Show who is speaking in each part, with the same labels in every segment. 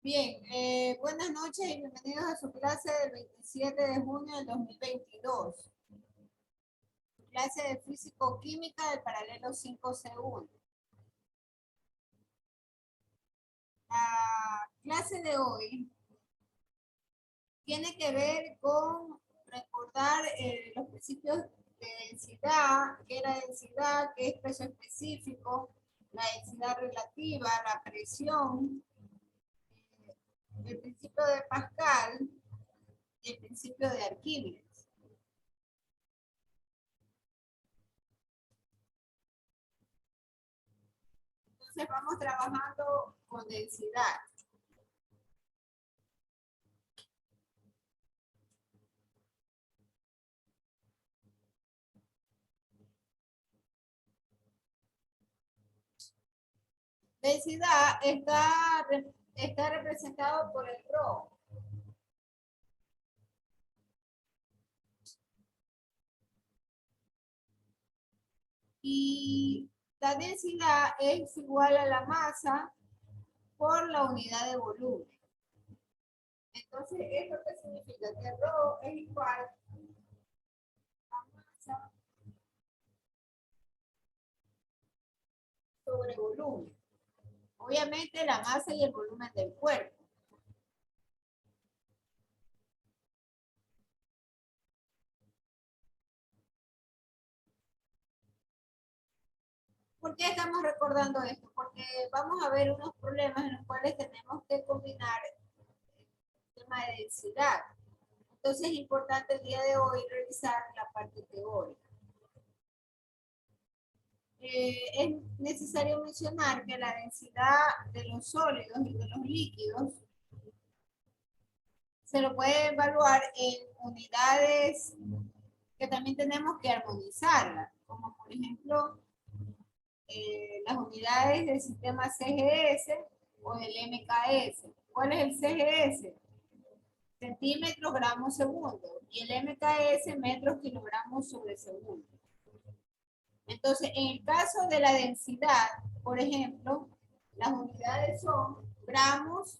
Speaker 1: Bien, buenas noches y bienvenidos a su clase del 27 de junio del 2022. Clase de Físico-Química del paralelo 5C1. La clase de hoy tiene que ver con recordar los principios de densidad, qué es la densidad, qué es peso específico, la densidad relativa, la presión, el principio de Pascal y el principio de Arquímedes. Entonces vamos trabajando con densidad. Densidad está representado por el ρ. Y la densidad es igual a la masa por la unidad de volumen. Entonces, ¿esto qué significa? Que ρ es igual a masa sobre volumen. Obviamente la masa y el volumen del cuerpo. ¿Por qué estamos recordando esto? Porque vamos a ver unos problemas en los cuales tenemos que combinar el tema de densidad. Entonces es importante el día de hoy revisar la parte teórica. Es necesario mencionar que la densidad de los sólidos y de los líquidos se lo puede evaluar en unidades que también tenemos que armonizarlas, como por ejemplo las unidades del sistema CGS o del MKS. ¿Cuál es el CGS? Centímetros, gramos, segundo. Y el MKS, metros, kilogramos sobre segundo. Entonces, en el caso de la densidad, por ejemplo, las unidades son gramos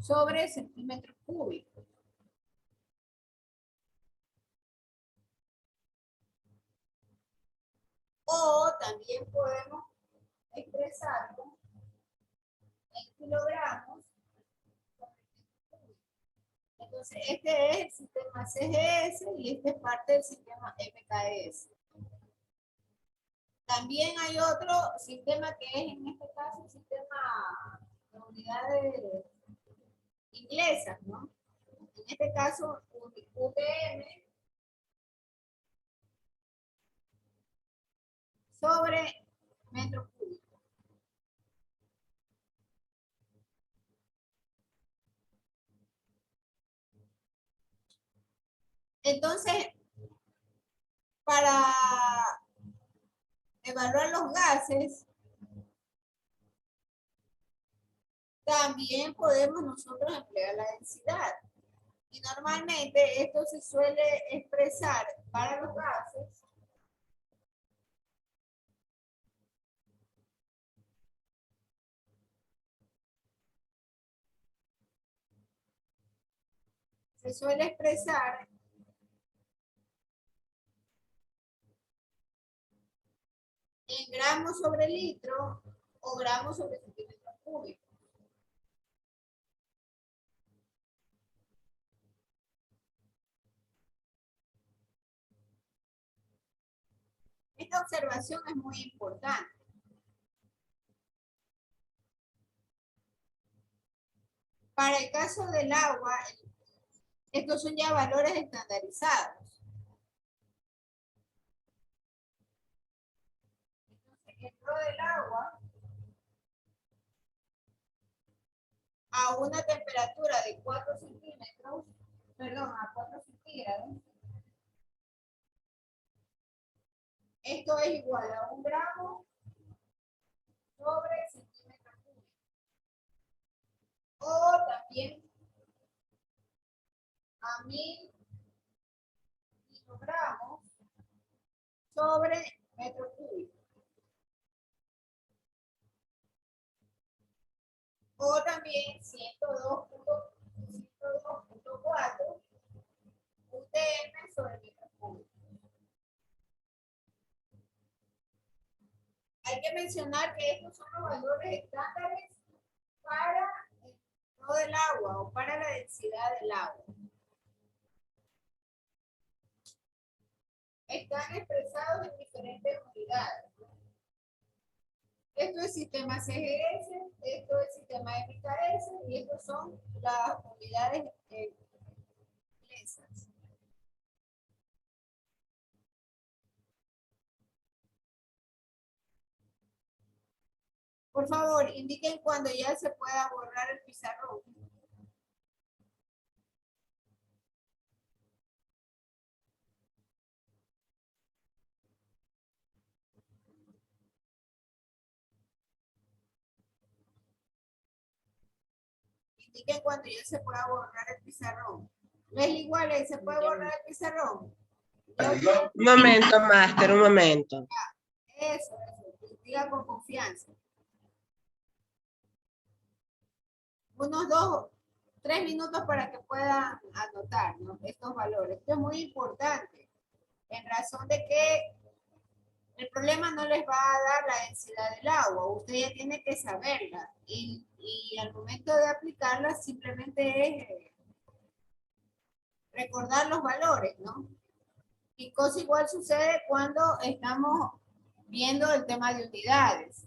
Speaker 1: sobre centímetros cúbicos. O también podemos expresarlo en kilogramos sobre metros cúbicos. Entonces, este es el sistema CGS y esta es parte del sistema MKS. También hay otro sistema que es en este caso el sistema de unidades inglesas, ¿no? En este caso, UTM sobre metro cúbico. Entonces, para evaluar los gases, también podemos nosotros emplear la densidad. Y normalmente esto se suele expresar para los gases se suele expresar en gramos sobre litro o gramos sobre centímetro cúbico. Esta observación es muy importante. Para el caso del agua, estos son ya valores estandarizados. Entonces, el ρ del agua a una temperatura de 4 centímetros, perdón, a 4 centígrados, esto es igual a 1 gramo sobre centímetro cúbico. O también a 1000 kilogramos sobre metro cúbico. O también 102.4 UTM sobre metro cúbico. Hay que mencionar que estos son los valores estándares para el flow del agua o para la densidad del agua. Están expresados en diferentes unidades. Esto es sistema CGS, esto es sistema MKS y estos son las unidades inglesas. Por favor, indiquen cuando ya se pueda borrar el pizarrón. Indiquen cuando ya se pueda borrar el pizarrón. Leslie, igual, ¿se puede borrar el pizarrón?
Speaker 2: Un momento, máster, un momento.
Speaker 1: Eso, diga con confianza. Unos 2-3 minutos para que puedan anotar, ¿no?, estos valores. Esto es muy importante, en razón de que el problema no les va a dar la densidad del agua, usted ya tiene que saberla y al momento de aplicarla simplemente es recordar los valores, ¿no? Y cosa igual sucede cuando estamos viendo el tema de unidades.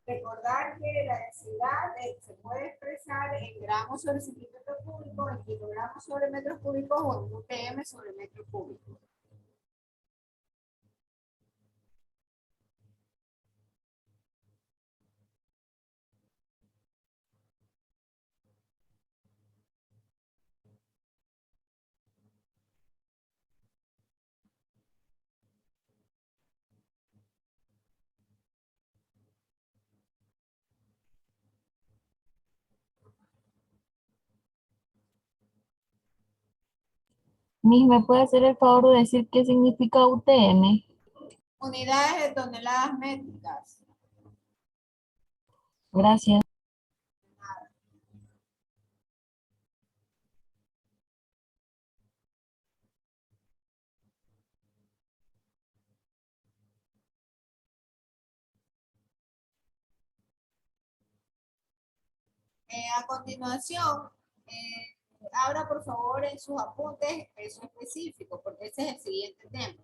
Speaker 1: Recordar que la densidad se puede expresar en gramos sobre centímetro cúbico, en kilogramos sobre metros cúbicos o en UTM sobre metro cúbico.
Speaker 3: Miss, ¿me puede hacer el favor de decir qué significa UTM?
Speaker 1: Unidades de toneladas métricas.
Speaker 3: Gracias.
Speaker 1: A continuación, abra por favor en sus apuntes peso específico, porque ese es el siguiente tema.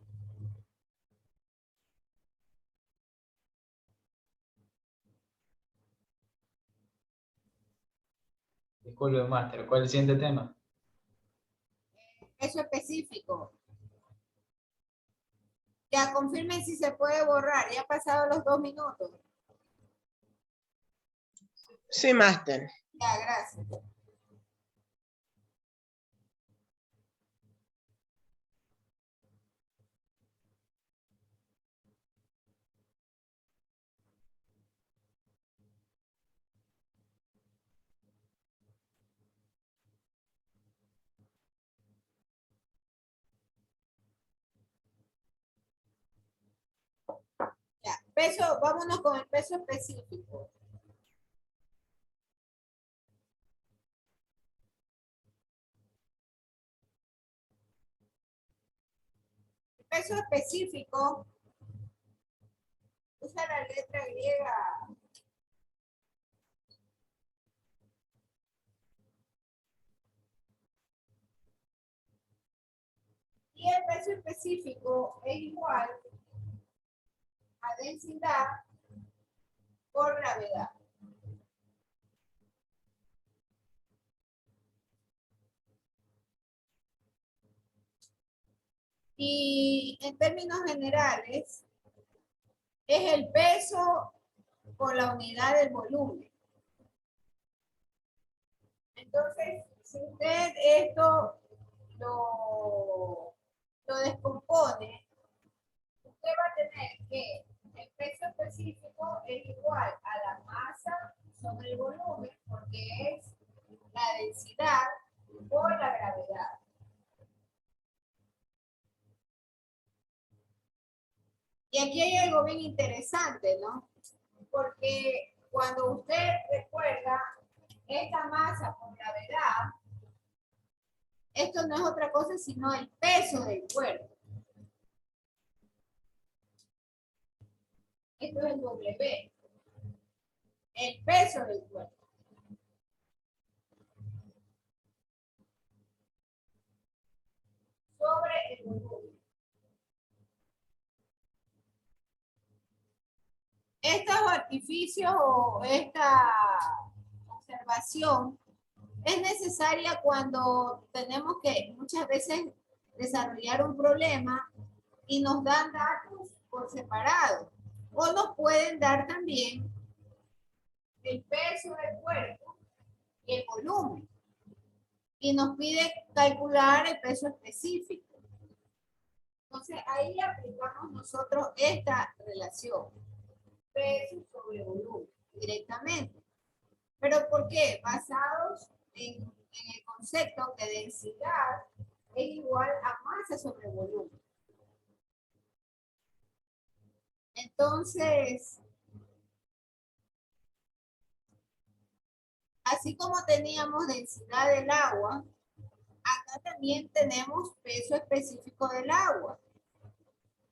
Speaker 4: Disculpe, máster, ¿cuál es el siguiente tema?
Speaker 1: Peso específico. Ya confirmen si se puede borrar, ya han pasado los 2 minutos.
Speaker 2: Sí, máster.
Speaker 1: Ya, gracias. Ya, peso, vámonos con el peso específico. El peso específico usa la letra griega. Y el peso específico es igual a densidad por gravedad. Y en términos generales, es el peso por la unidad del volumen. Entonces, si usted esto lo descompone, usted va a tener que el peso específico es igual a la masa sobre el volumen, porque es la densidad por la gravedad. Y aquí hay algo bien interesante, ¿no? Porque cuando usted recuerda esta masa por gravedad, esto no es otra cosa sino el peso del cuerpo. Esto es el W, el peso del cuerpo. Sobre el volumen. Estos artificios o esta observación es necesaria cuando tenemos que muchas veces desarrollar un problema y nos dan datos por separado. O nos pueden dar también el peso del cuerpo y el volumen. Y nos pide calcular el peso específico. Entonces ahí aplicamos nosotros esta relación. Peso sobre volumen, directamente. ¿Pero por qué? Basados en el concepto que densidad es igual a masa sobre volumen. Entonces, así como teníamos densidad del agua, acá también tenemos peso específico del agua.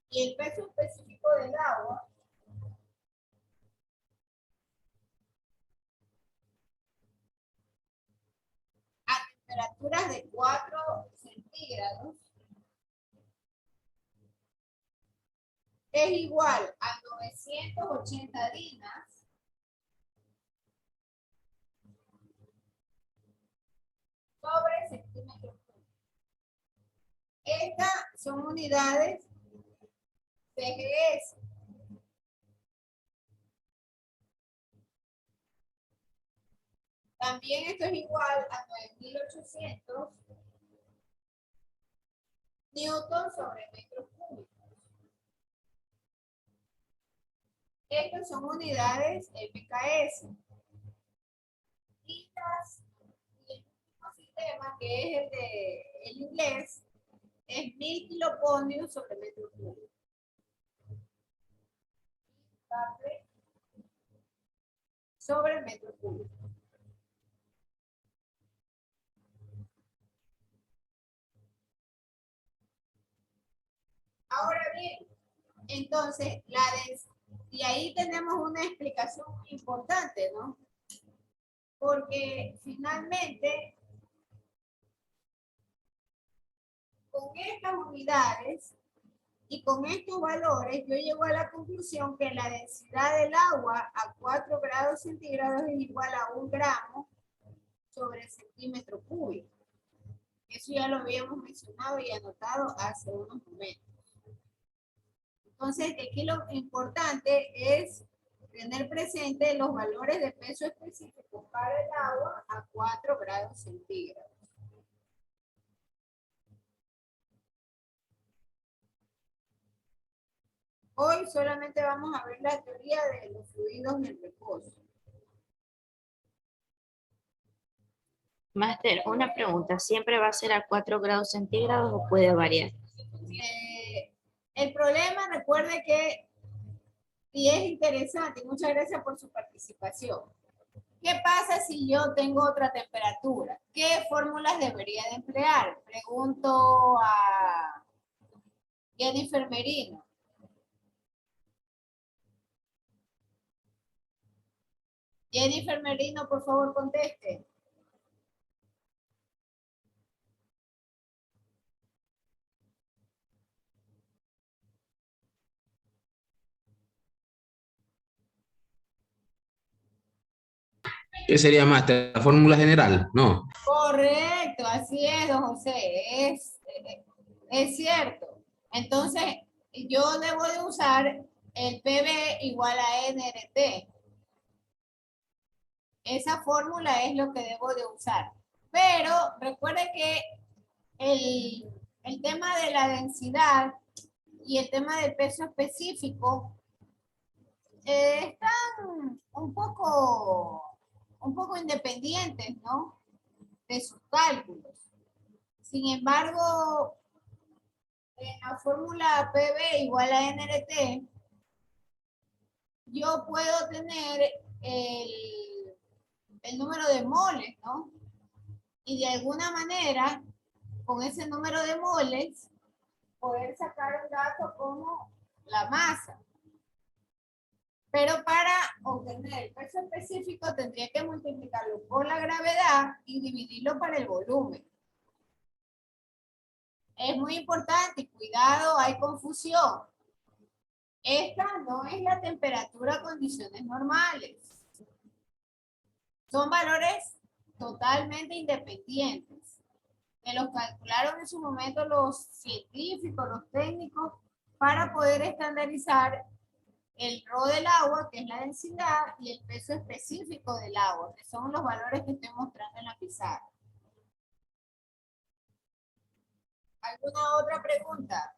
Speaker 1: Y el peso específico del agua a temperaturas de 4 centígrados es igual a 980 dinas sobre centímetros cúbicos. Estas son unidades CGS. También esto es igual a 9800 newton sobre metros cúbicos. Estas son unidades MKS. Y el último sistema, que es el de el inglés, es 1000 kiloponios sobre metro cúbico. Sobre metro cúbico. Ahora bien, entonces, y ahí tenemos una explicación muy importante, ¿no? Porque finalmente, con estas unidades y con estos valores, yo llego a la conclusión que la densidad del agua a 4 grados centígrados es igual a 1 gramo sobre centímetro cúbico. Eso ya lo habíamos mencionado y anotado hace unos momentos. Entonces, aquí lo importante es tener presente los valores de peso específico para el agua a 4 grados centígrados. Hoy solamente vamos a ver la teoría de los fluidos en reposo.
Speaker 5: Máster, una pregunta, ¿siempre va a ser a 4 grados centígrados o puede variar?
Speaker 1: El problema, recuerde que, y es interesante, muchas gracias por su participación. ¿Qué pasa si yo tengo otra temperatura? ¿Qué fórmulas debería de emplear? Pregunto a Jennifer Merino. Jennifer Merino, por favor, conteste.
Speaker 6: ¿Qué sería más? ¿La fórmula general? No.
Speaker 1: Correcto, así es, don José, es cierto. Entonces, yo debo de usar el PV igual a NRT. Esa fórmula es lo que debo de usar. Pero recuerde que el tema de la densidad y el tema del peso específico están un poco independientes, ¿no? De sus cálculos. Sin embargo, en la fórmula PV igual a NRT, yo puedo tener el el número de moles, ¿no? Y de alguna manera, con ese número de moles, poder sacar un dato como la masa. Pero para obtener el peso específico tendría que multiplicarlo por la gravedad y dividirlo por el volumen. Es muy importante, y cuidado, hay confusión. Esta no es la temperatura a condiciones normales. Son valores totalmente independientes, que los calcularon en su momento los científicos, los técnicos, para poder estandarizar el rho del agua, que es la densidad, y el peso específico del agua, que son los valores que estoy mostrando en la pizarra. ¿Alguna otra pregunta?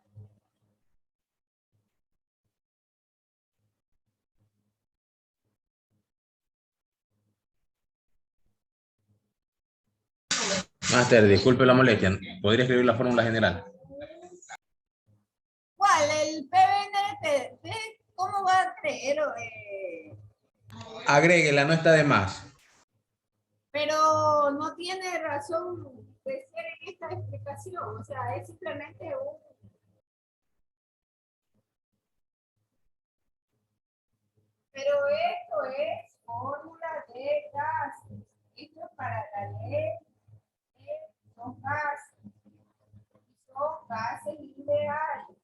Speaker 6: Máster, disculpe la molestia. ¿Podría escribir la fórmula general?
Speaker 1: ¿Cuál? ¿El PBNT? ¿Cómo va a creer?
Speaker 6: Agréguela, no está de más.
Speaker 1: Pero no tiene razón de ser en esta explicación. O sea, es simplemente un... Pero esto es fórmula de gases. Esto es para la ley de los gases. Son gases ideales.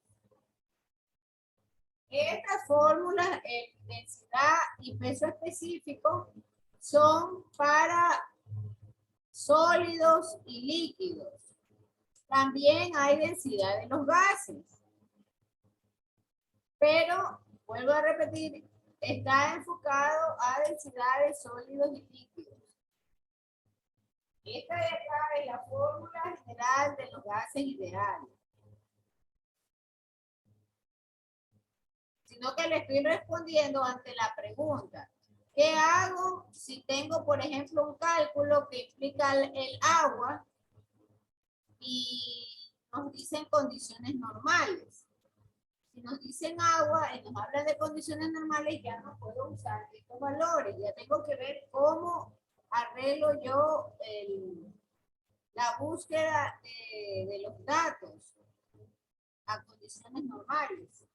Speaker 1: Estas fórmulas, densidad y peso específico, son para sólidos y líquidos. También hay densidad de los gases. Pero, vuelvo a repetir, está enfocado a densidad de sólidos y líquidos. Esta de acá es la fórmula general de los gases ideales. Sino que le estoy respondiendo ante la pregunta. ¿Qué hago si tengo, por ejemplo, un cálculo que implica el agua y nos dicen condiciones normales? Si nos dicen agua y nos hablan de condiciones normales, ya no puedo usar estos valores. Ya tengo que ver cómo arreglo yo la búsqueda de los datos a condiciones normales.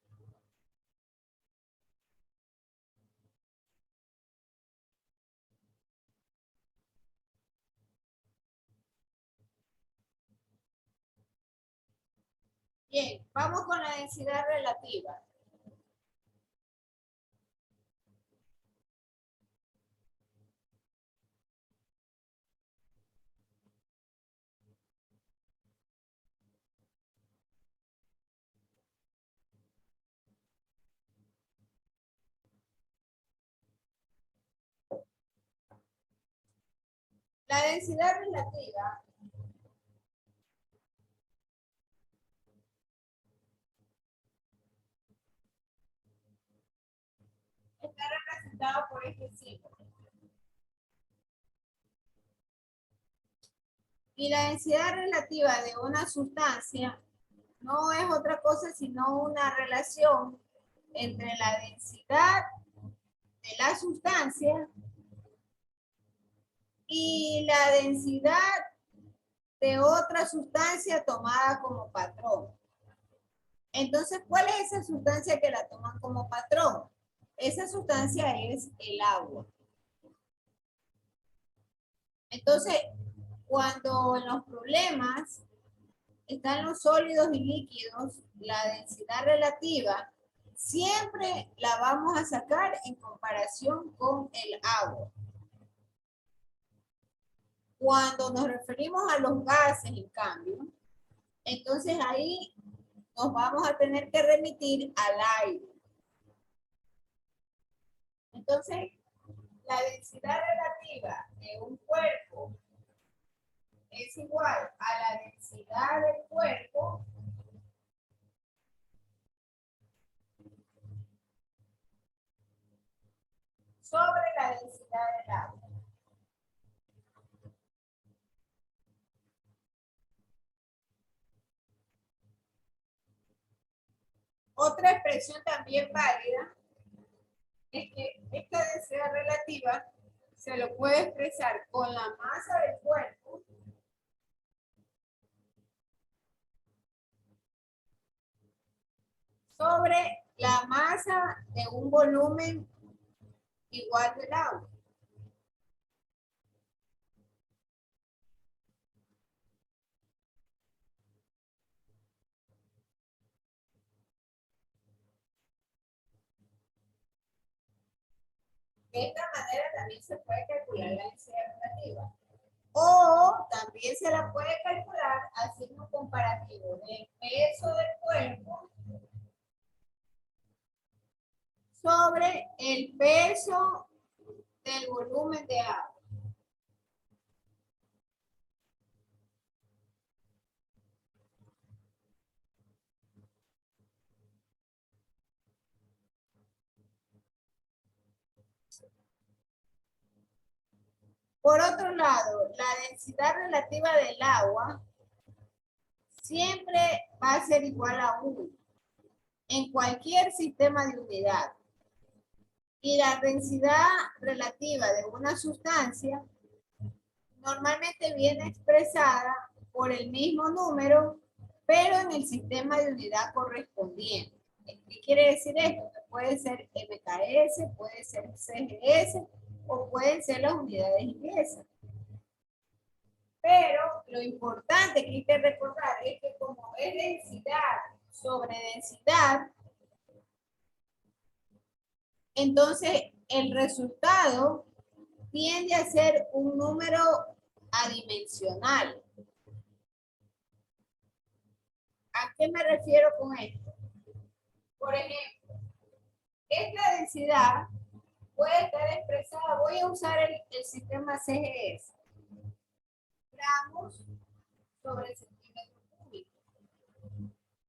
Speaker 1: Bien, vamos con la densidad relativa. La densidad relativa está representada por este símbolo. Y la densidad relativa de una sustancia no es otra cosa sino una relación entre la densidad de la sustancia y la densidad de otra sustancia tomada como patrón. Entonces, ¿cuál es esa sustancia que la toman como patrón? Esa sustancia es el agua. Entonces, cuando en los problemas están los sólidos y líquidos, la densidad relativa siempre la vamos a sacar en comparación con el agua. Cuando nos referimos a los gases, en cambio, entonces ahí nos vamos a tener que remitir al aire. Entonces, la densidad relativa de un cuerpo es igual a la densidad del cuerpo sobre la densidad del agua. Otra expresión también válida es que esta densidad relativa se lo puede expresar con la masa del cuerpo sobre la masa de un volumen igual del agua. De esta manera también se puede calcular la densidad relativa. O también se la puede calcular haciendo un comparativo del peso del cuerpo sobre el peso del volumen de agua. Por otro lado, la densidad relativa del agua siempre va a ser igual a 1 en cualquier sistema de unidad. Y la densidad relativa de una sustancia normalmente viene expresada por el mismo número, pero en el sistema de unidad correspondiente. ¿Qué quiere decir esto? Que puede ser MKS, puede ser CGS o pueden ser las unidades inglesas. Pero lo importante que hay que recordar es que como es densidad sobre densidad, entonces el resultado tiende a ser un número adimensional. ¿A qué me refiero con esto? Por ejemplo, esta densidad puede estar expresada, voy a usar el sistema CGS, gramos sobre centímetro cúbico.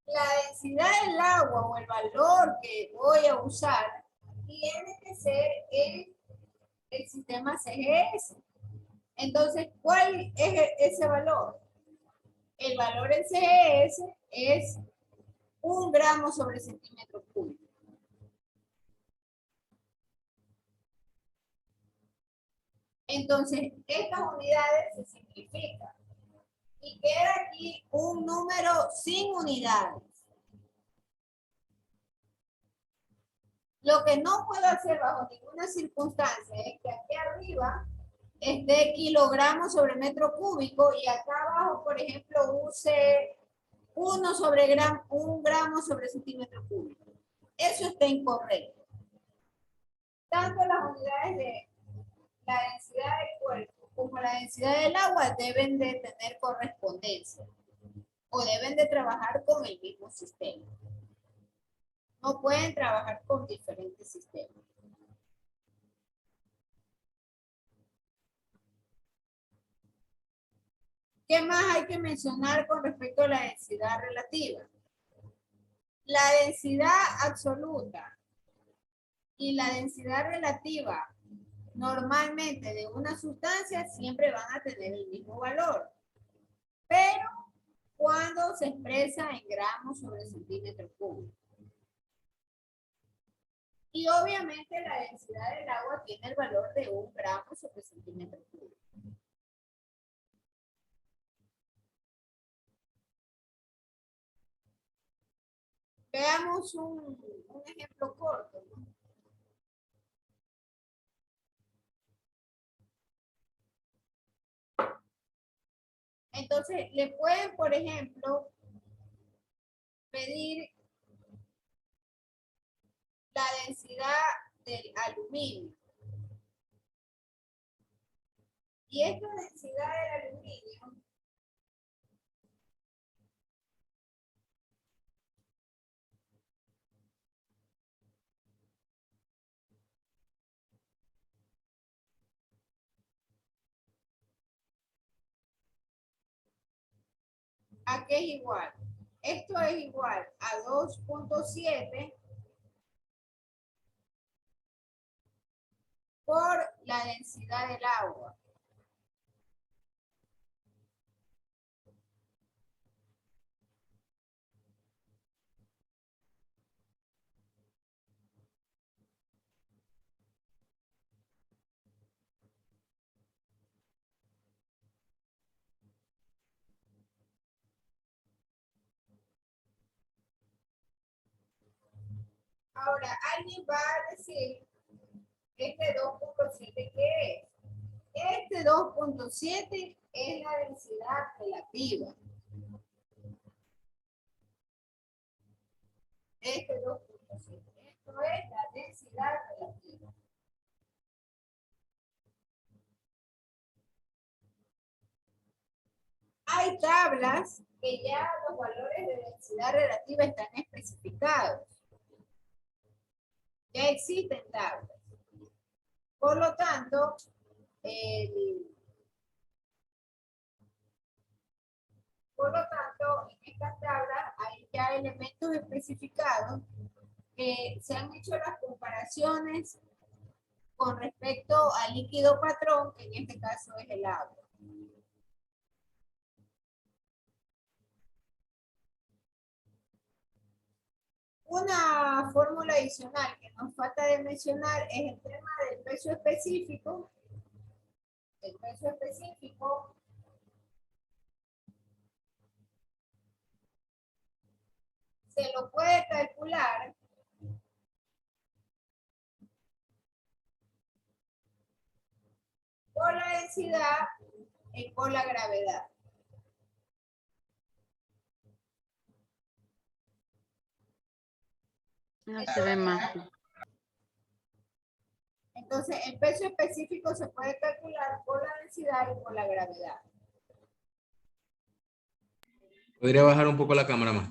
Speaker 1: La densidad del agua o el valor que voy a usar tiene que ser en el sistema CGS. Entonces, ¿cuál es ese valor? El valor en CGS es 1 gramo sobre centímetro cúbico. Entonces, estas unidades se simplifican y queda aquí un número sin unidades. Lo que no puedo hacer bajo ninguna circunstancia es que aquí arriba esté kilogramos sobre metro cúbico y acá abajo, por ejemplo, use 1 gramo sobre centímetro cúbico. Eso está incorrecto. Tanto las unidades de la densidad del cuerpo como la densidad del agua deben de tener correspondencia o deben de trabajar con el mismo sistema. No pueden trabajar con diferentes sistemas. ¿Qué más hay que mencionar con respecto a la densidad relativa? La densidad absoluta y la densidad relativa normalmente de una sustancia siempre van a tener el mismo valor, pero cuando se expresa en gramos sobre centímetro cúbico. Y obviamente la densidad del agua tiene el valor de 1 gramo sobre centímetro cúbico. Veamos un ejemplo corto, ¿no? Entonces, le pueden, por ejemplo, pedir la densidad del aluminio. Y esta densidad del aluminio ¿a qué es igual? Esto es igual a 2.7 por la densidad del agua. Ahora, alguien va a decir, este 2.7, ¿qué es? Este 2.7 es la densidad relativa. Este 2.7. Esto es la densidad relativa. Hay tablas que ya los valores de densidad relativa están especificados. Ya existen tablas. Por lo tanto, en estas tablas hay ya elementos especificados que se han hecho las comparaciones con respecto al líquido patrón, que en este caso es el agua. Una fórmula adicional que nos falta de mencionar es el tema del peso específico. El peso específico se lo puede calcular por la densidad y por la gravedad.
Speaker 5: No se ve más.
Speaker 1: Entonces, el peso específico se puede calcular por la densidad y por la gravedad.
Speaker 6: ¿Podría bajar un poco la cámara más?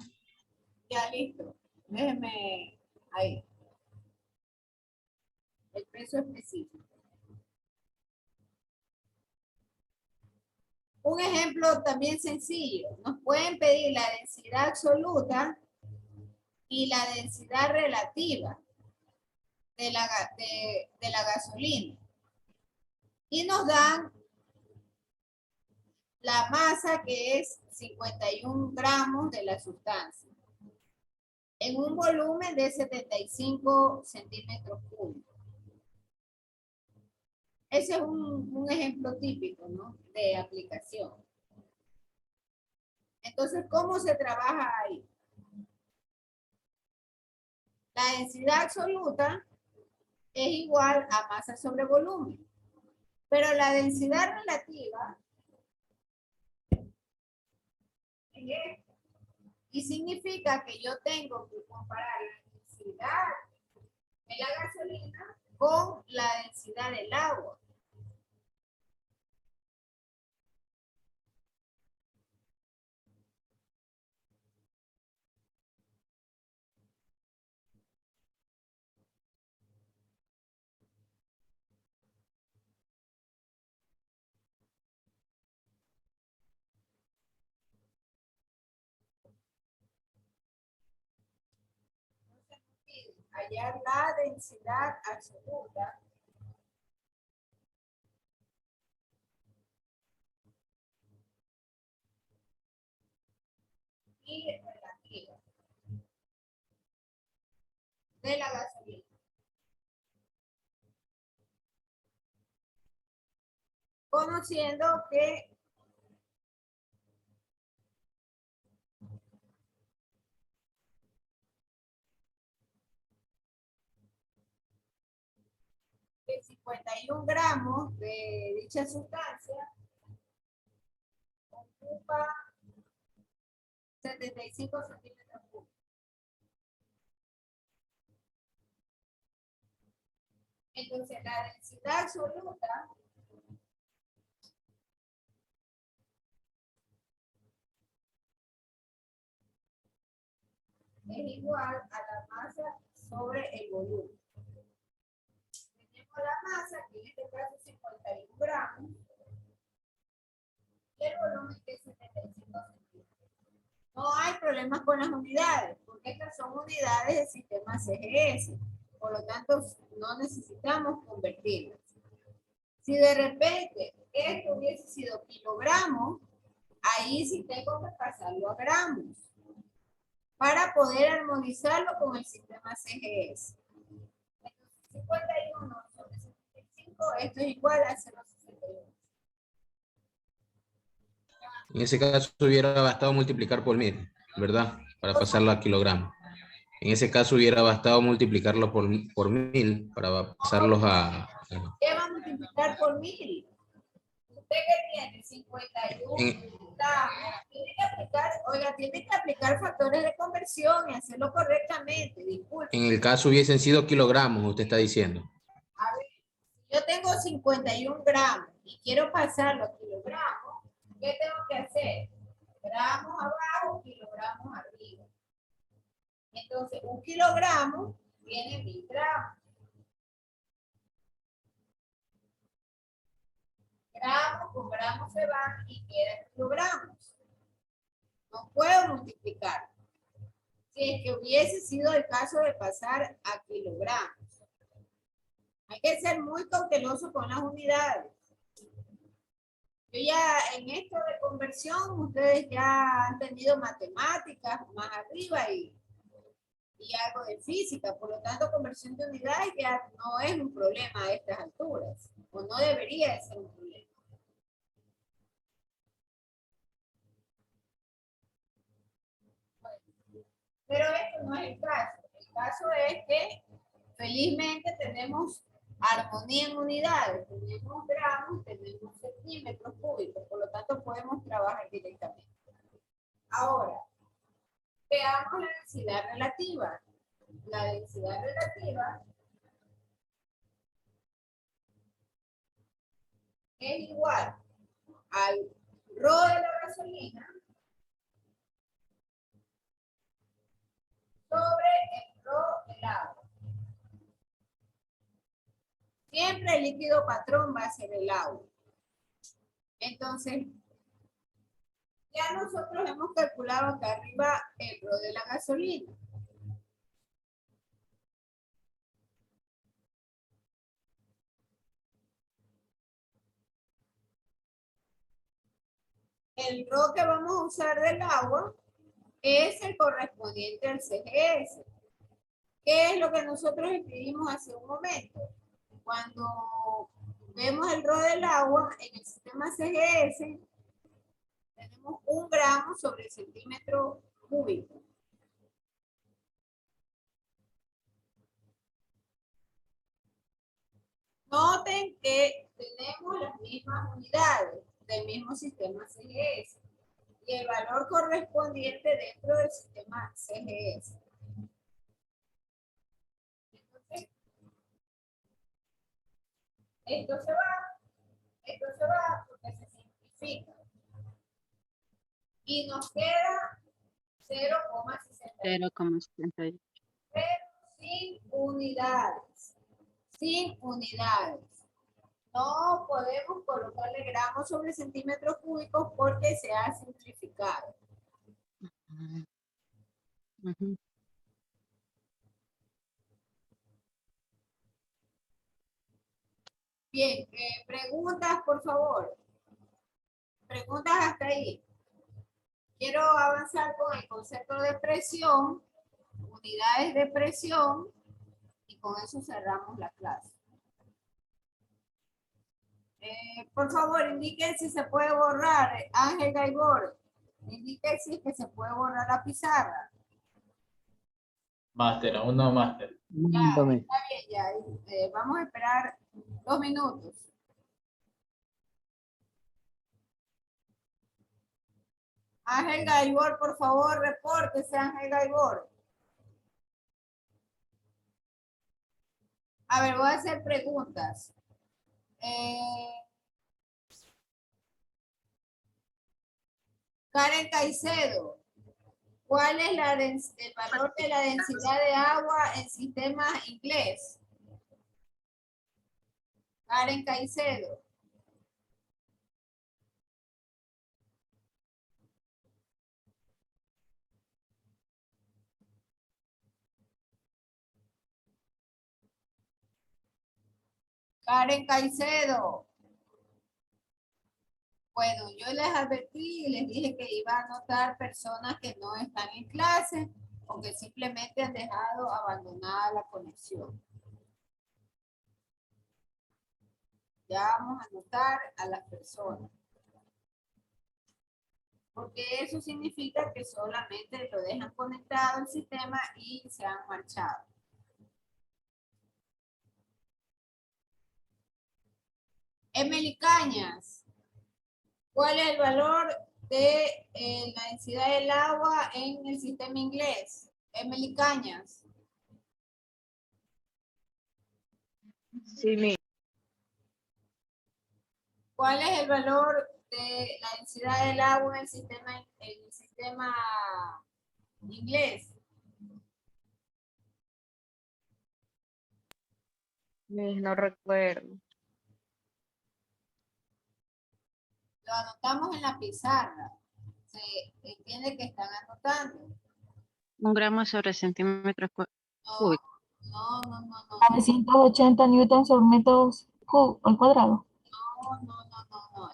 Speaker 1: Ya listo. Déjeme ahí. El peso específico. Un ejemplo también sencillo. Nos pueden pedir la densidad absoluta y la densidad relativa de la gasolina. Y nos dan la masa, que es 51 gramos de la sustancia, en un volumen de 75 centímetros cúbicos. Ese es un ejemplo típico, ¿no?, de aplicación. Entonces, ¿cómo se trabaja ahí? La densidad absoluta es igual a masa sobre volumen, pero la densidad relativa es esta. Y significa que yo tengo que comparar la densidad de la gasolina con la densidad del agua. Hallar la densidad absoluta y relativa de la gasolina. Conociendo que el 51 gramos de dicha sustancia ocupa 75 centímetros cúbicos. Entonces, la densidad absoluta es igual a la masa sobre el volumen. Tenemos la masa, que en este caso es 51 gramos, y el volumen, que es 75 centímetros. No hay problemas con las unidades, porque estas son unidades del sistema CGS. Por lo tanto, no necesitamos convertirlas. Si de repente esto hubiese sido kilogramos, ahí sí tengo que pasarlo a gramos para poder armonizarlo con el sistema CGS. Entonces, 51 sobre 75, esto es igual a 0,61.
Speaker 6: En ese caso hubiera bastado multiplicar por 1000, ¿verdad? Para pasarlo a kilogramos. En ese caso hubiera bastado multiplicarlo por 1000 para pasarlos a...
Speaker 1: ¿Qué va a multiplicar por 1000? ¿Usted qué tiene? 51
Speaker 6: En,
Speaker 1: gramos. Tiene que aplicar, oiga, tiene que aplicar factores de conversión y hacerlo correctamente. Disculpe.
Speaker 6: en el caso hubiesen sido kilogramos, usted está diciendo.
Speaker 1: A ver, yo tengo 51 gramos y quiero pasarlo a kilogramos. ¿Qué tengo que hacer? Gramos abajo, kilogramos arriba. Entonces, 1 kilogramo tiene 1000 gramos. Gramos con gramos se van y quedan kilogramos. No puedo multiplicar. Si es que hubiese sido el caso de pasar a kilogramos. Hay que ser muy cauteloso con las unidades. Yo ya en esto de conversión, ustedes ya han tenido matemáticas más arriba y algo de física. Por lo tanto, conversión de unidades ya no es un problema a estas alturas. O no debería de ser un problema. Pero esto no es el caso. El caso es que felizmente tenemos armonía en unidades, tenemos gramos, tenemos centímetros cúbicos, por lo tanto podemos trabajar directamente. Ahora, veamos la densidad relativa. La densidad relativa es igual al rho de la gasolina sobre el rho del agua. Siempre el líquido patrón va a ser el agua. Entonces, ya nosotros hemos calculado acá arriba el rho de la gasolina. El rho que vamos a usar del agua es el correspondiente al CGS. ¿Qué es lo que nosotros escribimos hace un momento? Cuando vemos el rho del agua en el sistema CGS, tenemos 1 gramo sobre el centímetro cúbico. Noten que tenemos las mismas unidades del mismo sistema CGS y el valor correspondiente dentro del sistema CGS. Entonces, esto se va porque se simplifica. Y nos queda 0,68.
Speaker 7: 0,68.
Speaker 1: Pero sin unidades. Sin unidades. No podemos colocarle gramos sobre centímetros cúbicos porque se ha simplificado.
Speaker 7: Ujú.
Speaker 1: Bien, preguntas, por favor. Preguntas hasta ahí. Quiero avanzar con el concepto de presión, unidades de presión, y con eso cerramos la clase. Por favor, indiquen si se puede borrar. Ángel Gaibor, indiquen si es que se puede borrar la pizarra.
Speaker 4: Máster, aún no máster.
Speaker 1: Ya, está bien, ya. Vamos a esperar 2 minutos. Ángel Gaibor, por favor, repórtese, Ángel Gaibor. A ver, voy a hacer preguntas. Karen Caicedo, ¿cuál es el valor de la densidad de agua en sistema inglés? Karen Caicedo. Karen Caicedo. Bueno, yo les advertí y les dije que iba a anotar personas que no están en clase o que simplemente han dejado abandonada la conexión. Ya vamos a anotar a las personas. porque eso significa que solamente lo dejan conectado al sistema y se han marchado. Emily Cañas, ¿cuál es el valor de la densidad del agua en el sistema inglés? Emily Cañas.
Speaker 7: Sí,
Speaker 1: ¿Cuál es el valor de la densidad del agua en el sistema inglés?
Speaker 7: no recuerdo.
Speaker 1: Lo anotamos en la pizarra. Se entiende que están anotando.
Speaker 8: 1 gramo sobre centímetros cúbicos.
Speaker 1: No.
Speaker 3: 980 newtons por metros al cuadrado.
Speaker 1: No.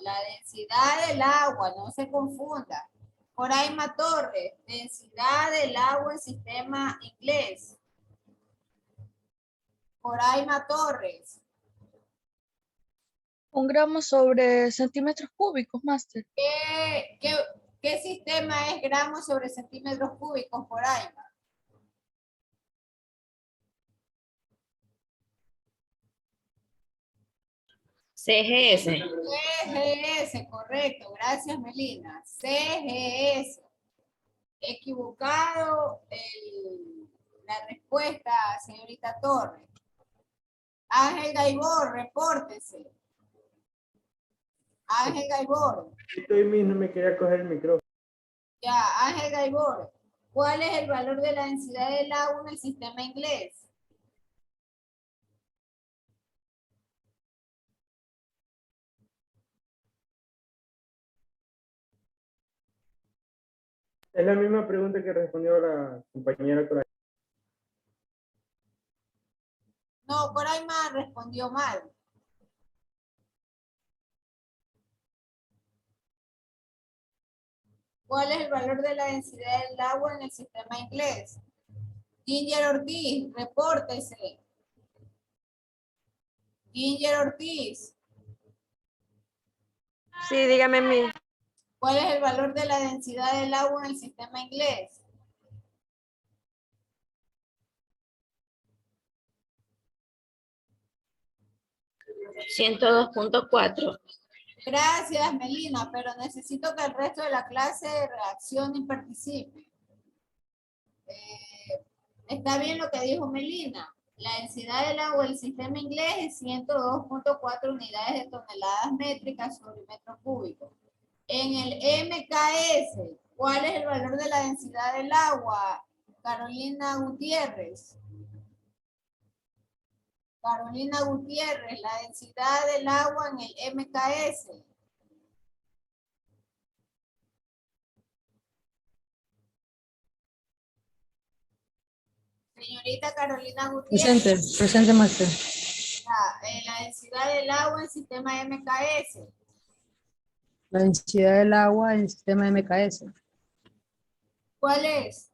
Speaker 1: La densidad del agua, no se confunda. Coraima Torres, densidad del agua en sistema inglés. Coraima Torres,
Speaker 9: 1 gramo sobre centímetros cúbicos, máster.
Speaker 1: ¿qué sistema es gramos sobre centímetros cúbicos, Coraima?
Speaker 5: CGS.
Speaker 1: CGS, correcto. Gracias, Melina. CGS. Equivocado la respuesta, señorita Torres. Ángel Gaibor, repórtese. Ángel Gaibor.
Speaker 10: Estoy mismo, me quería coger el micrófono.
Speaker 1: Ya, Ángel Gaibor. ¿Cuál es el valor de la densidad del agua en el sistema inglés?
Speaker 10: Es la misma pregunta que respondió la compañera Coraima.
Speaker 1: No, Coraima respondió mal. ¿Cuál es el valor de la densidad del agua en el sistema inglés? Ginger Ortiz, repórtese. Ginger Ortiz,
Speaker 7: Sí, dígame mil.
Speaker 1: ¿cuál es el valor de la densidad del agua en el sistema inglés?
Speaker 5: $102.4.
Speaker 1: Gracias, Melina, pero necesito que el resto de la clase reaccione y participe. Está bien lo que dijo Melina. La densidad del agua del sistema inglés es 102.4 unidades de toneladas métricas sobre metro cúbico. En el MKS, ¿cuál es el valor de la densidad del agua? Carolina Gutiérrez. Carolina Gutiérrez, la densidad del agua en el MKS. Señorita Carolina Gutiérrez.
Speaker 9: Presente, máster.
Speaker 1: La densidad del agua en el sistema MKS.
Speaker 9: La densidad del agua en el sistema MKS.
Speaker 1: ¿Cuál es?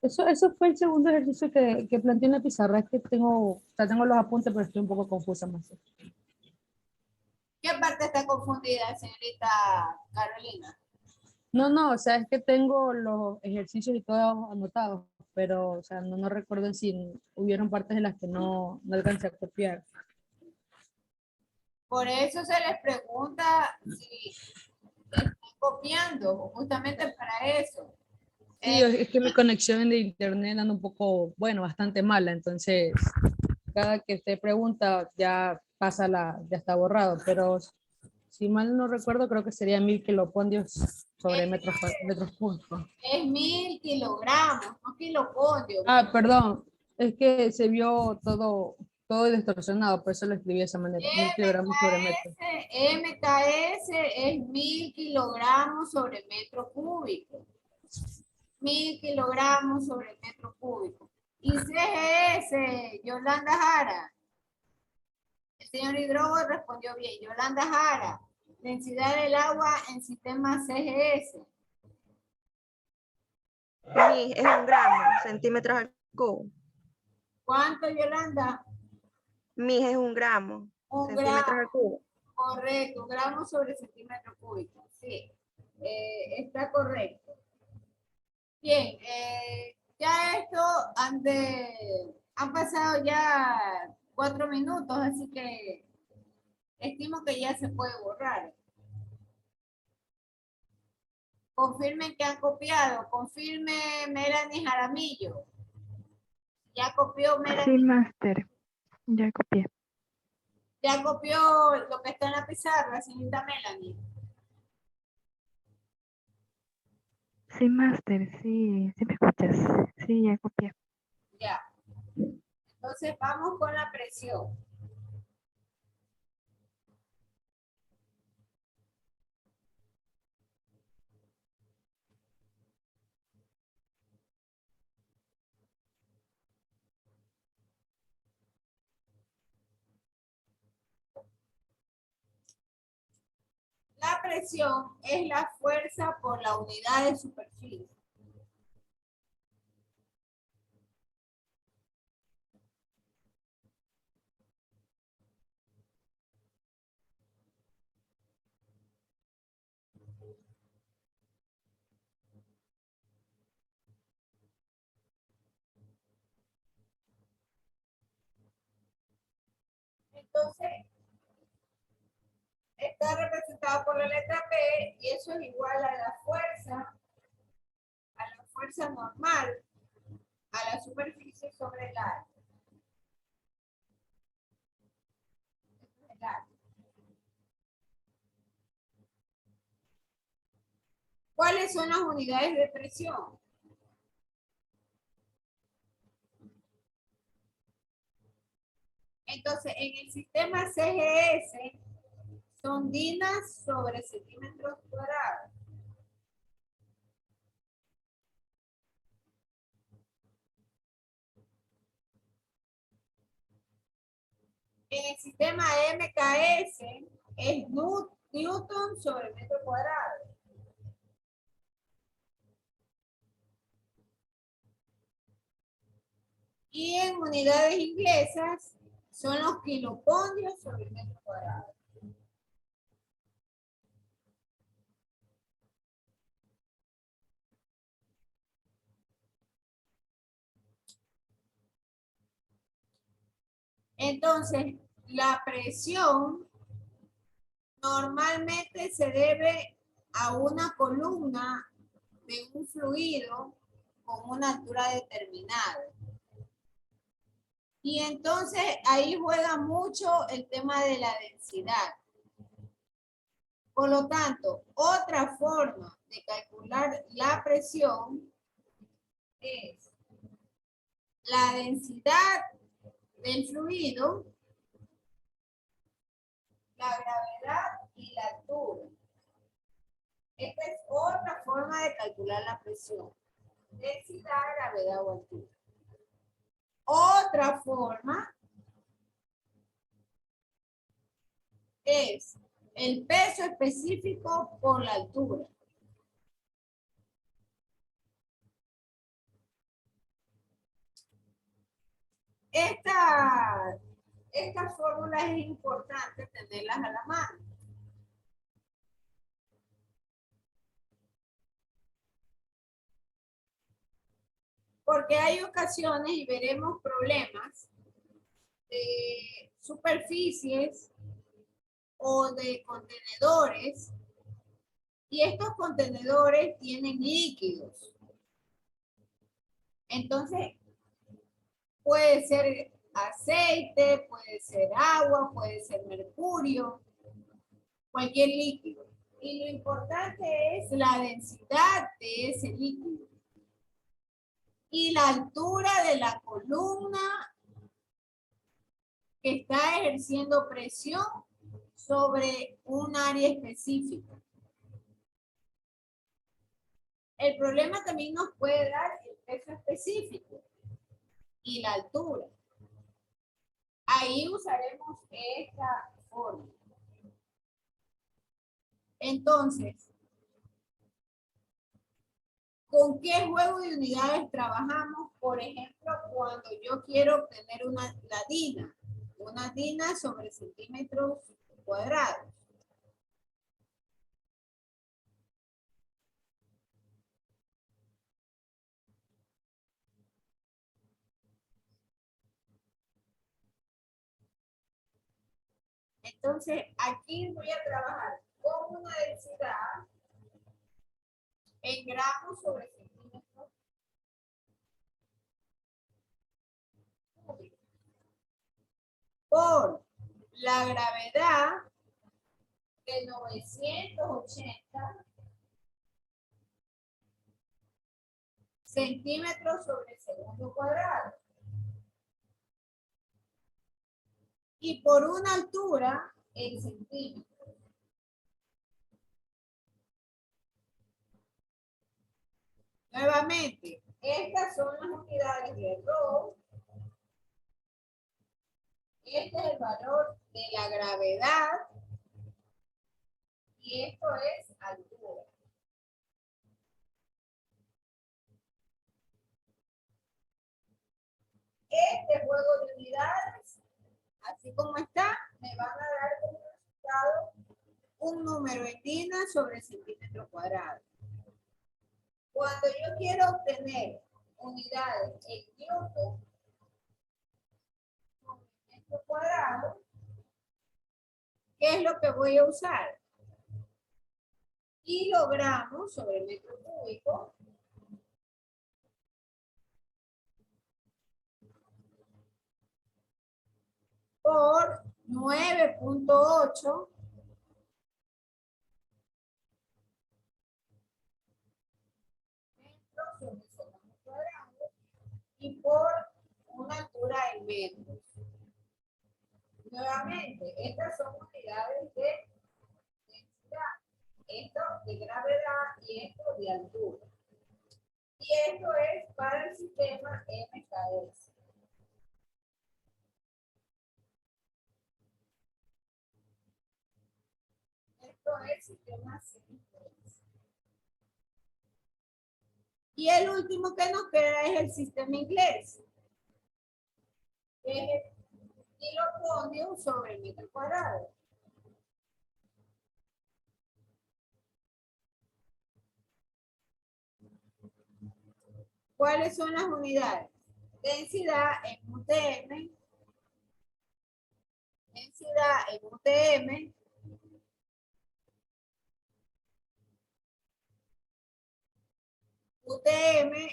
Speaker 9: Eso fue el segundo ejercicio que planteé en la pizarra. Es que tengo los apuntes, pero estoy un poco confusa, máster.
Speaker 1: ¿Qué parte está confundida, señorita Carolina?
Speaker 9: No, o sea, es que tengo los ejercicios y todo anotados, pero, o sea, no recuerdo si hubieron partes en las que no alcancé a copiar.
Speaker 1: Por eso se les pregunta si están copiando, justamente para eso.
Speaker 9: Sí, es que mi conexión de internet anda un poco, bueno, bastante mala, entonces cada que usted pregunta ya ya está borrado, pero si mal no recuerdo, creo que sería 1000 kilopondios sobre metros cúbicos.
Speaker 1: Es 1000 kilogramos, no kilopondios.
Speaker 9: Ah, perdón, es que se vio todo distorsionado, por eso lo escribí de esa manera, 1000 kilogramos sobre metro.
Speaker 1: MKS es 1000 kilogramos sobre metro cúbico. 1000 kilogramos sobre metro cúbico. Y CGS, Yolanda Jara. El señor Hidrobo respondió bien. Yolanda Jara, densidad del agua en sistema CGS.
Speaker 7: Sí, es 1 gramo, centímetros al cubo.
Speaker 1: ¿Cuánto, Yolanda?
Speaker 7: Mis es 1 gramo.
Speaker 1: Un
Speaker 7: Centímetros al
Speaker 1: gramo,
Speaker 7: cubo.
Speaker 1: correcto, gramos sobre centímetro cúbico, sí. Está correcto. Bien, ya esto han pasado ya 4 minutos, así que estimo que ya se puede borrar. Confirmen que han copiado. Confirme Melanie Jaramillo. Ya copió Melanie.
Speaker 8: máster. Ya copié.
Speaker 1: Ya copió lo que está en la pizarra, señorita Melanie.
Speaker 8: Sí, máster, sí, sí me escuchas. Sí, ya copié.
Speaker 1: Ya. Entonces vamos con la presión. La presión es la fuerza por la unidad de superficie. Entonces, está representado por la letra P y eso es igual a la fuerza normal a la superficie sobre el área. Esto es el área. ¿Cuáles son las unidades de presión? Entonces, en el sistema CGS son dinas sobre centímetros cuadrados. En el sistema MKS es Newton sobre metro cuadrado. Y en unidades inglesas son los kiloponios sobre metro cuadrado. Entonces, la presión normalmente se debe a una columna de un fluido con una altura determinada. Y entonces ahí juega mucho el tema de la densidad. Por lo tanto, otra forma de calcular la presión es la densidad del fluido, la gravedad y la altura. Esta es otra forma de calcular la presión. Densidad, gravedad o altura. Otra forma es el peso específico por la altura. Estas fórmulas es importante tenerlas a la mano. Porque hay ocasiones y veremos problemas de superficies o de contenedores, y estos contenedores tienen líquidos. Entonces, puede ser aceite, puede ser agua, puede ser mercurio, cualquier líquido. Y lo importante es la densidad de ese líquido y la altura de la columna que está ejerciendo presión sobre un área específica. El problema también nos puede dar el peso específico y la altura. Ahí usaremos esta forma. Entonces, ¿con qué juego de unidades trabajamos? Por ejemplo, cuando yo quiero obtener la DINA, Una DINA sobre centímetros cuadrados. Entonces, aquí voy a trabajar con una densidad en gramos sobre centímetros cúbicos. Por la gravedad de 980 centímetros sobre segundo cuadrado. Y por una altura en centímetros. Nuevamente, estas son las unidades de rho. Este es el valor de la gravedad. Y esto es altura. Este juego de unidades, así como está, me van a dar como resultado un número en DINA sobre centímetro cuadrado. Cuando yo quiero obtener unidades en Newton sobre metro cuadrado, ¿qué es lo que voy a usar? Kilogramos sobre metro cúbico por 9.8 metros sobre segundo cuadrado y por una altura en metros. Nuevamente, estas son unidades de densidad, esto de gravedad y esto de altura. Y esto es para el sistema MKS. Esto es sistema CMKS. Y el último que nos queda es el sistema inglés. Que es el kiloponium sobre el metro cuadrado. ¿Cuáles son las unidades? Densidad en UTM. Densidad en UTM. UTM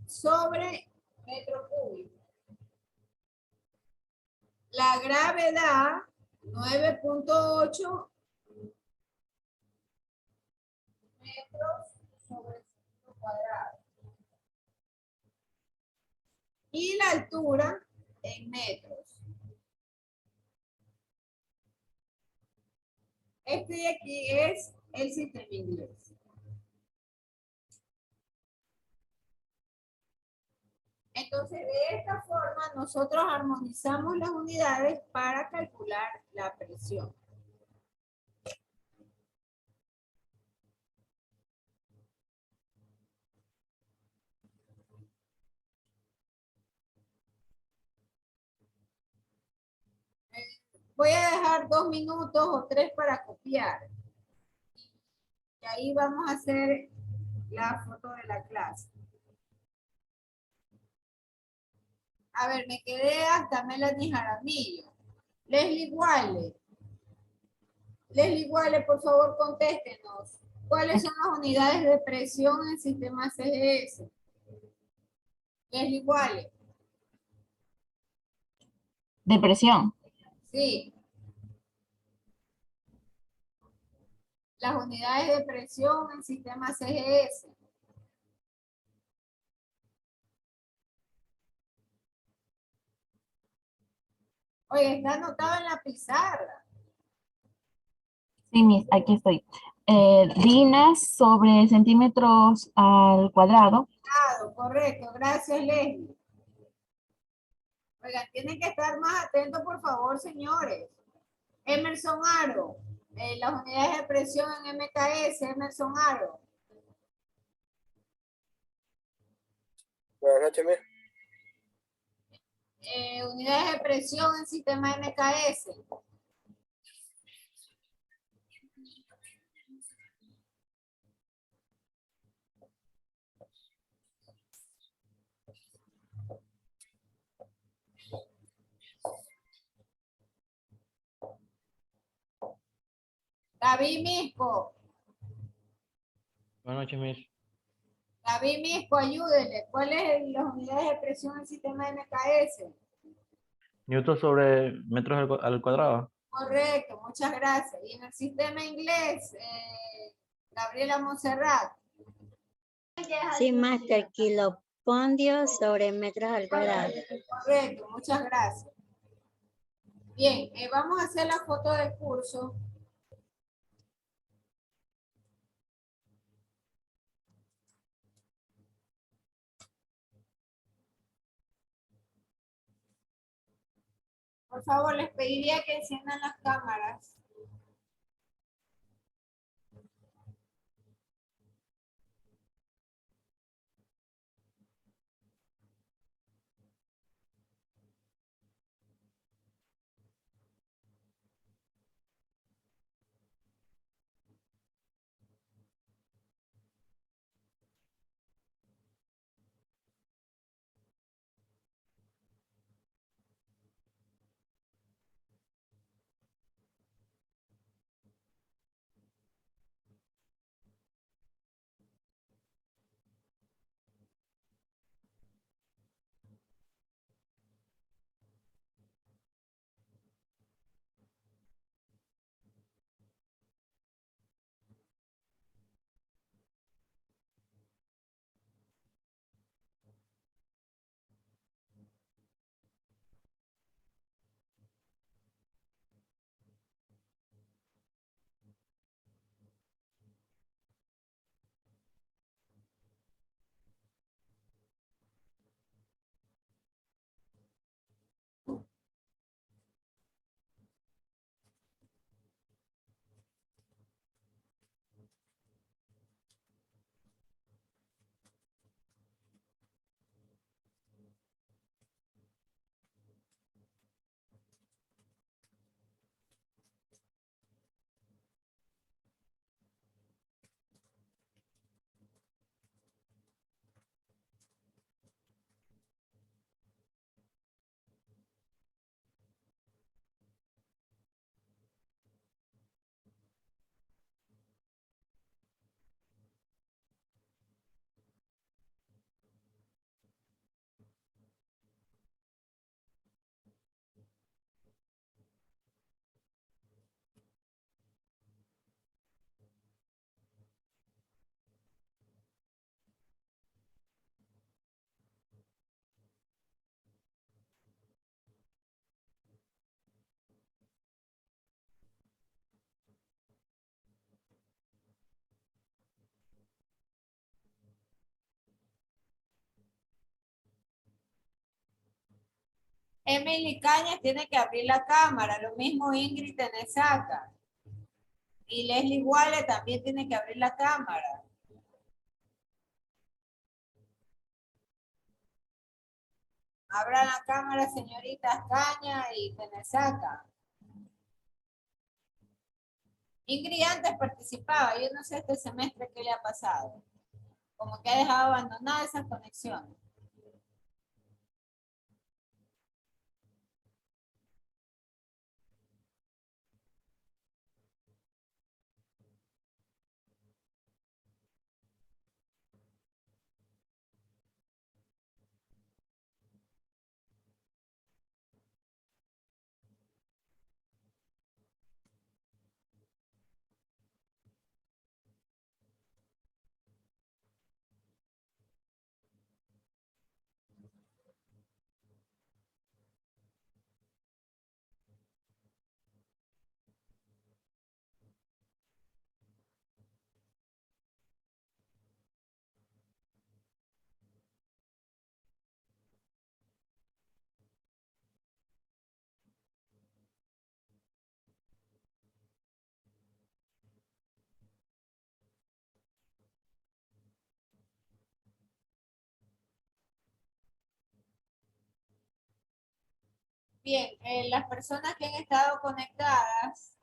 Speaker 1: sobre metro cúbico. La gravedad, 9.8 metros sobre centímetro cuadrado. Y la altura en metros. Este de aquí es el sistema inglés. Entonces, de esta forma, nosotros armonizamos las unidades para calcular la presión. Voy a dejar 2 minutos o 3 para copiar. Y ahí vamos a hacer la foto de la clase. A ver, me quedé hasta Melanie Jaramillo. Leslie Wale. Leslie Wale, por favor, contéstenos. ¿Cuáles son las unidades de presión en el sistema CGS? Leslie Wale.
Speaker 3: De presión.
Speaker 1: Sí. Las unidades de presión en el sistema CGS. Oye, está anotado en la pizarra.
Speaker 3: Sí, Miss, aquí estoy. Dinas sobre centímetros al cuadrado.
Speaker 1: Correcto, gracias, Leslie. Oigan, tienen que estar más atentos, por favor, señores. Emerson Aro, las unidades de presión en MKS, Emerson Aro.
Speaker 11: Buenas noches,
Speaker 1: Unidades de presión en sistema MKS. David Misco.
Speaker 11: Buenas noches, Miss.
Speaker 1: David Misco, ayúdele. ¿Cuáles son las unidades de presión en sistema MKS?
Speaker 11: Newton sobre metros al cuadrado.
Speaker 1: Correcto, muchas gracias. Y en el sistema inglés, Gabriela Monserrat.
Speaker 5: Sí, máster, kilopondios sobre metros al cuadrado.
Speaker 1: Correcto, muchas gracias. Bien, vamos a hacer la foto del curso. Por favor, les pediría que enciendan las cámaras. Emily Cañas tiene que abrir la cámara, lo mismo Ingrid Tenesaca. Y Leslie Wale también tiene que abrir la cámara. Abran la cámara, señoritas Caña y Tenesaca. Ingrid antes participaba, yo no sé este semestre qué le ha pasado. Como que ha dejado abandonadas esas conexiones. Bien, las personas que han estado conectadas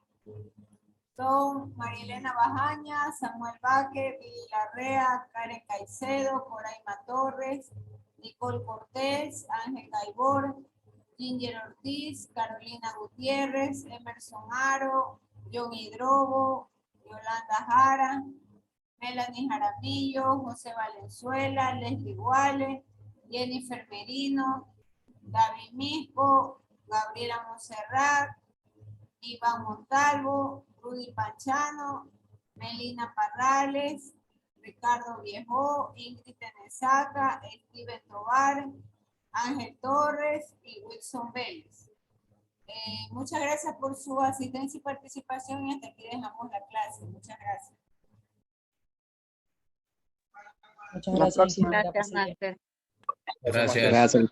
Speaker 1: son Marielena Bajaña, Samuel Baque, Billy Larrea, Karen Caicedo, Coraima Torres, Nicole Cortés, Ángel Gaibor, Ginger Ortiz, Carolina Gutiérrez, Emerson Aro, John Hidrobo, Yolanda Jara, Melanie Jaramillo, José Valenzuela, Leslie Guale, Jennifer Merino, David Misco, Gabriela Monserrat, Iván Montalvo, Rudy Panchano, Melina Parrales, Ricardo Viejo, Ingrid Tenesaca, Steven Tobar, Ángel Torres y Wilson Vélez. Muchas gracias por su asistencia y participación y hasta aquí dejamos la clase. Muchas gracias.
Speaker 9: Muchas gracias.
Speaker 7: Gracias, máster.
Speaker 6: Gracias.
Speaker 12: Gracias.